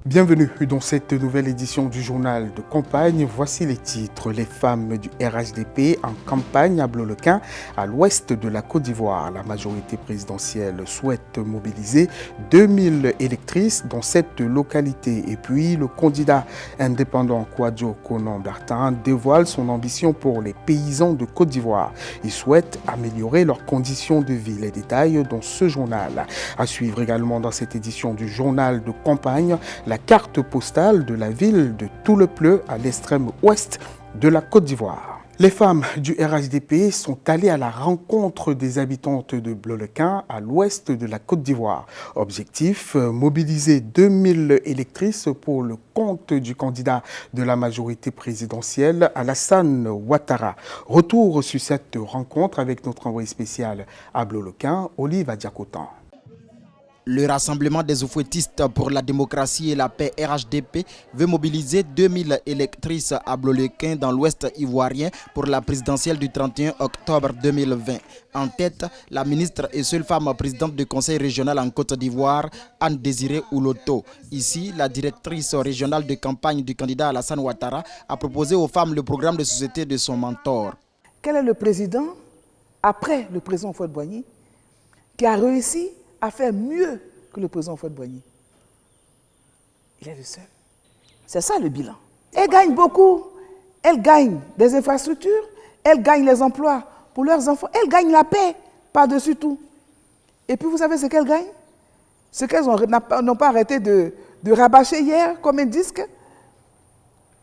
Bienvenue dans cette nouvelle édition du journal de campagne. Voici les titres. Les femmes du RHDP en campagne à Blolequin, à l'ouest de la Côte d'Ivoire. La majorité présidentielle souhaite mobiliser 2000 électrices dans cette localité. Et puis, le candidat indépendant Kouadio Konan-Bertin dévoile son ambition pour les paysans de Côte d'Ivoire. Il souhaite améliorer leurs conditions de vie. Les détails dans ce journal. À suivre également dans cette édition du journal de campagne, la carte postale de la ville de Toulepleu à l'extrême ouest de la Côte d'Ivoire. Les femmes du RHDP sont allées à la rencontre des habitantes de Blolequin à l'ouest de la Côte d'Ivoire. Objectif, mobiliser 2000 électrices pour le compte du candidat de la majorité présidentielle, Alassane Ouattara. Retour sur cette rencontre avec notre envoyé spécial à Blolequin, Olive Adiakotan. Le Rassemblement des oufouettistes pour la démocratie et la paix RHDP veut mobiliser 2000 électrices à Blolequin dans l'ouest ivoirien pour la présidentielle du 31 octobre 2020. En tête, la ministre et seule femme présidente du conseil régional en Côte d'Ivoire, Anne-Désirée Ouloto. Ici, la directrice régionale de campagne du candidat Alassane Ouattara a proposé aux femmes le programme de société de son mentor. Quel est le président, après le président Houphouët-Boigny, qui a réussi à faire mieux que le président Houphouët-Boigny? Il est le seul. C'est ça le bilan. Elle gagne beaucoup. Elle gagne des infrastructures, elle gagne les emplois pour leurs enfants, elle gagne la paix par-dessus tout. Et puis vous savez ce qu'elle gagne? Ce qu'elles n'ont pas arrêté de rabâcher hier comme un disque.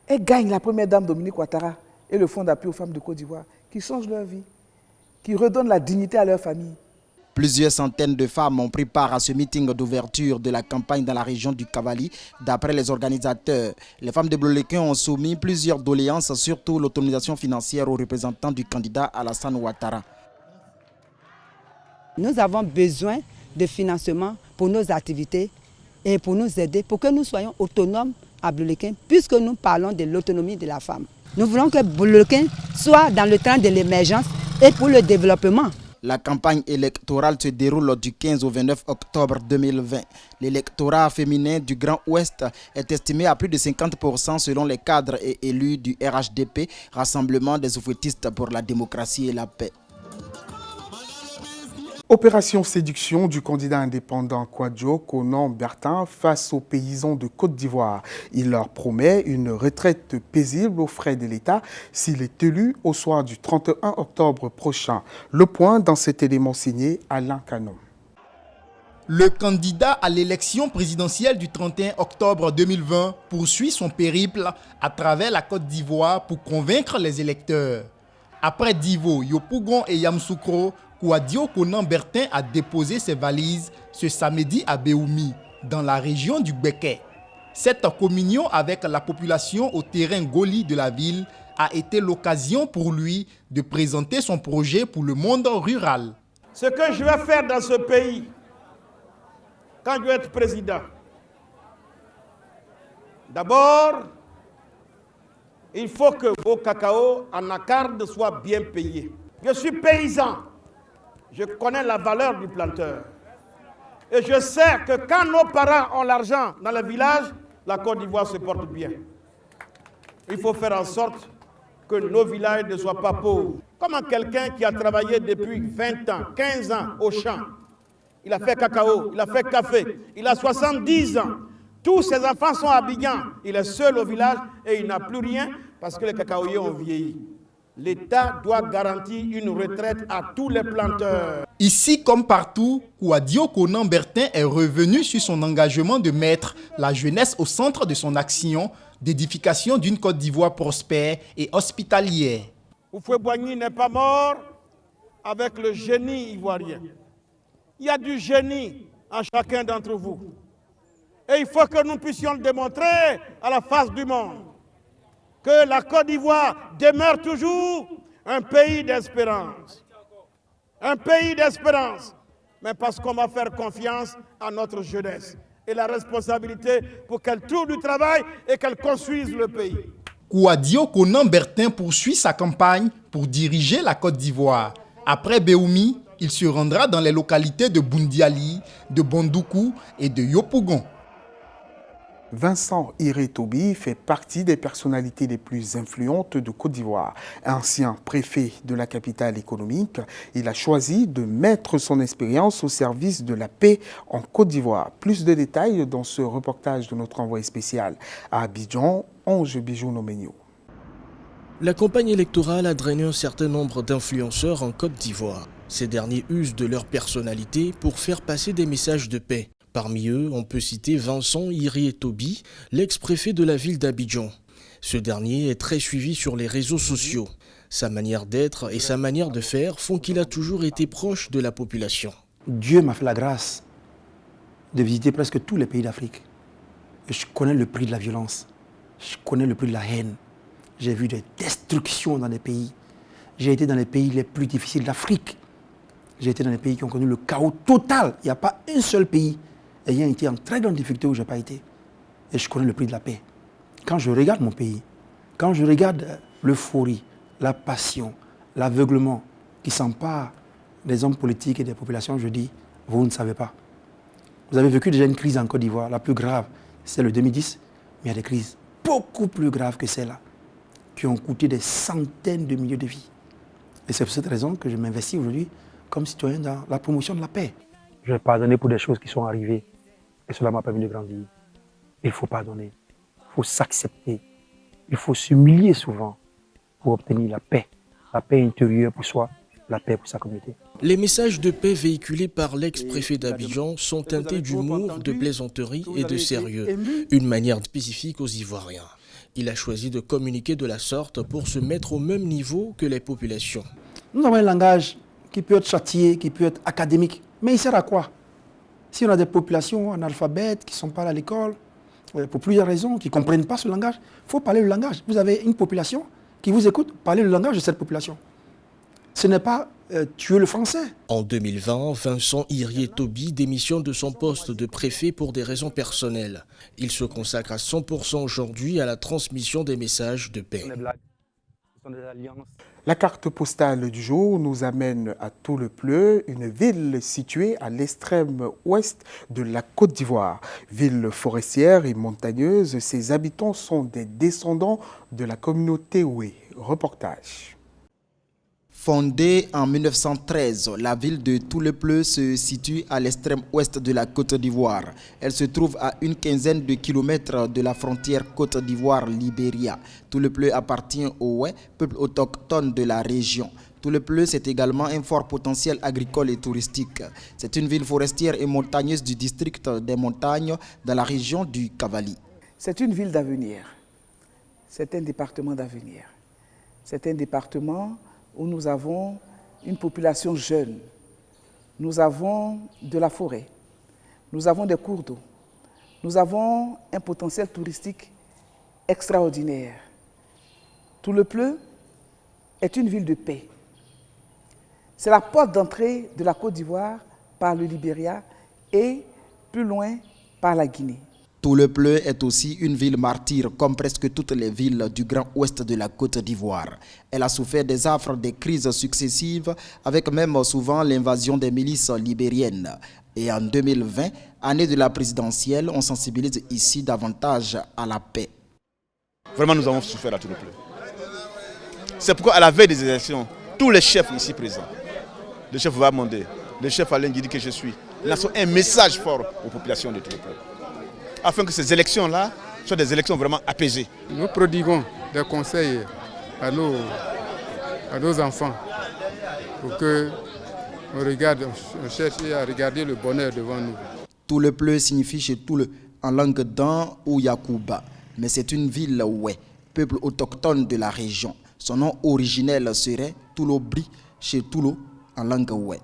Elle gagne la première dame Dominique Ouattara et le fonds d'appui aux femmes de Côte d'Ivoire qui changent leur vie, qui redonnent la dignité à leur famille. Plusieurs centaines de femmes ont pris part à ce meeting d'ouverture de la campagne dans la région du Cavali. D'après les organisateurs, les femmes de Blolequin ont soumis plusieurs doléances, surtout l'autonomisation financière aux représentants du candidat Alassane Ouattara. Nous avons besoin de financement pour nos activités et pour nous aider, pour que nous soyons autonomes à Blolequin, puisque nous parlons de l'autonomie de la femme. Nous voulons que Blolequin soit dans le train de l'émergence et pour le développement. La campagne électorale se déroule du 15 au 29 octobre 2020. L'électorat féminin du Grand Ouest est estimé à plus de 50% selon les cadres et élus du RHDP, Rassemblement des oufouettistes pour la démocratie et la paix. Opération séduction du candidat indépendant Kouadio Konan-Bertin face aux paysans de Côte d'Ivoire. Il leur promet une retraite paisible aux frais de l'État s'il est élu au soir du 31 octobre prochain. Le point dans cet élément signé Alain Canon. Le candidat à l'élection présidentielle du 31 octobre 2020 poursuit son périple à travers la Côte d'Ivoire pour convaincre les électeurs. Après Divo, Yopougon et Yamoussoukro, Kouadio Konan-Bertin a déposé ses valises ce samedi à Béoumi, dans la région du Béquet. Cette communion avec la population au terrain Goli de la ville a été l'occasion pour lui de présenter son projet pour le monde rural. Ce que je vais faire dans ce pays, quand je vais être président, d'abord, il faut que vos cacao en accarde soient bien payés. Je suis paysan. Je connais la valeur du planteur. Et je sais que quand nos parents ont l'argent dans le village, la Côte d'Ivoire se porte bien. Il faut faire en sorte que nos villages ne soient pas pauvres. Comment quelqu'un qui a travaillé depuis 20 ans, 15 ans au champ, il a fait cacao, il a fait café, il a 70 ans. Tous ses enfants sont à Abidjan. Il est seul au village et il n'a plus rien parce que les cacaoyers ont vieilli. L'État doit garantir une retraite à tous les planteurs. Ici comme partout, Kouadio Konan-Bertin est revenu sur son engagement de mettre la jeunesse au centre de son action d'édification d'une Côte d'Ivoire prospère et hospitalière. Houphouët-Boigny n'est pas mort avec le génie ivoirien. Il y a du génie en chacun d'entre vous. Et il faut que nous puissions le démontrer à la face du monde. Que la Côte d'Ivoire demeure toujours un pays d'espérance. Un pays d'espérance. Mais parce qu'on va faire confiance à notre jeunesse. Et la responsabilité pour qu'elle trouve du travail et qu'elle construise le pays. Kouadio Konan-Bertin poursuit sa campagne pour diriger la Côte d'Ivoire. Après Béoumi, il se rendra dans les localités de Boundiali, de Bondoukou et de Yopougon. Vincent Iré-Toby fait partie des personnalités les plus influentes de Côte d'Ivoire. Ancien préfet de la capitale économique, il a choisi de mettre son expérience au service de la paix en Côte d'Ivoire. Plus de détails dans ce reportage de notre envoyé spécial à Abidjan, Ange Bijou-Nomenio. La campagne électorale a drainé un certain nombre d'influenceurs en Côte d'Ivoire. Ces derniers usent de leur personnalité pour faire passer des messages de paix. Parmi eux, on peut citer Vincent Iré-Toby, l'ex-préfet de la ville d'Abidjan. Ce dernier est très suivi sur les réseaux sociaux. Sa manière d'être et sa manière de faire font qu'il a toujours été proche de la population. Dieu m'a fait la grâce de visiter presque tous les pays d'Afrique. Je connais le prix de la violence, je connais le prix de la haine. J'ai vu des destructions dans les pays. J'ai été dans les pays les plus difficiles d'Afrique. J'ai été dans les pays qui ont connu le chaos total. Il n'y a pas un seul pays ayant été en très grande difficulté où je n'ai pas été. Et je connais le prix de la paix. Quand je regarde mon pays, quand je regarde l'euphorie, la passion, l'aveuglement qui s'empare des hommes politiques et des populations, je dis, vous ne savez pas. Vous avez vécu déjà une crise en Côte d'Ivoire. La plus grave, c'est le 2010. Mais il y a des crises beaucoup plus graves que celle-là, qui ont coûté des centaines de milliers de vies. Et c'est pour cette raison que je m'investis aujourd'hui comme citoyen dans la promotion de la paix. Je vais pardonner pour des choses qui sont arrivées. Et cela m'a permis de grandir. Il faut pardonner. Il faut s'accepter. Il faut s'humilier souvent pour obtenir la paix intérieure pour soi, la paix pour sa communauté. Les messages de paix véhiculés par l'ex-préfet d'Abidjan sont teintés d'humour, de plaisanterie et de sérieux. Une manière spécifique aux Ivoiriens. Il a choisi de communiquer de la sorte pour se mettre au même niveau que les populations. Nous avons un langage qui peut être châtié, qui peut être académique. Mais il sert à quoi? Si on a des populations analphabètes qui ne sont pas à l'école, pour plusieurs raisons, qui ne comprennent pas ce langage, il faut parler le langage. Vous avez une population qui vous écoute, parlez le langage de cette population. Ce n'est pas tuer le français. En 2020, Vincent Iré-Toby démissionne de son poste de préfet pour des raisons personnelles. Il se consacre à 100% aujourd'hui à la transmission des messages de paix. La carte postale du jour nous amène à Toulepleu, une ville située à l'extrême ouest de la Côte d'Ivoire. Ville forestière et montagneuse, ses habitants sont des descendants de la communauté Oué. Reportage. Fondée en 1913, la ville de Toulepleu se situe à l'extrême ouest de la Côte d'Ivoire. Elle se trouve à une quinzaine de kilomètres de la frontière Côte d'Ivoire-Libéria. Toulepleu appartient au Oué, peuple autochtone de la région. Toulepleu, c'est également un fort potentiel agricole et touristique. C'est une ville forestière et montagneuse du district des montagnes dans la région du Cavali. C'est une ville d'avenir. C'est un département d'avenir. C'est un département où nous avons une population jeune, nous avons de la forêt, nous avons des cours d'eau, nous avons un potentiel touristique extraordinaire. Toulepleu est une ville de paix. C'est la porte d'entrée de la Côte d'Ivoire par le Libéria et plus loin par la Guinée. Toulepleu est aussi une ville martyre, comme presque toutes les villes du Grand Ouest de la Côte d'Ivoire. Elle a souffert des affres des crises successives, avec même souvent l'invasion des milices libériennes. Et en 2020, année de la présidentielle, on sensibilise ici davantage à la paix. Vraiment, nous avons souffert à Toulepleu. C'est pourquoi, à la veille des élections, tous les chefs ici présents, le chef Vamondé, le chef Alain Guidi que je suis, lançons un message fort aux populations de Toulepleu, afin que ces élections-là soient des élections vraiment apaisées. Nous prodiguons des conseils à nos enfants pour qu'on cherche à regarder le bonheur devant nous. Toulepleu signifie chez Toule en langue Dan ou Yakouba, mais c'est une ville Oué, peuple autochtone de la région. Son nom originel serait Toulobri chez Toulo en langue Oué.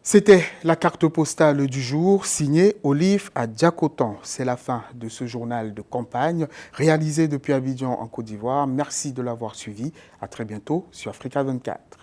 C'était la carte postale du jour signée Olive à Diakotan. C'est la fin de ce journal de campagne réalisé depuis Abidjan en Côte d'Ivoire. Merci de l'avoir suivi. À très bientôt sur Africa 24.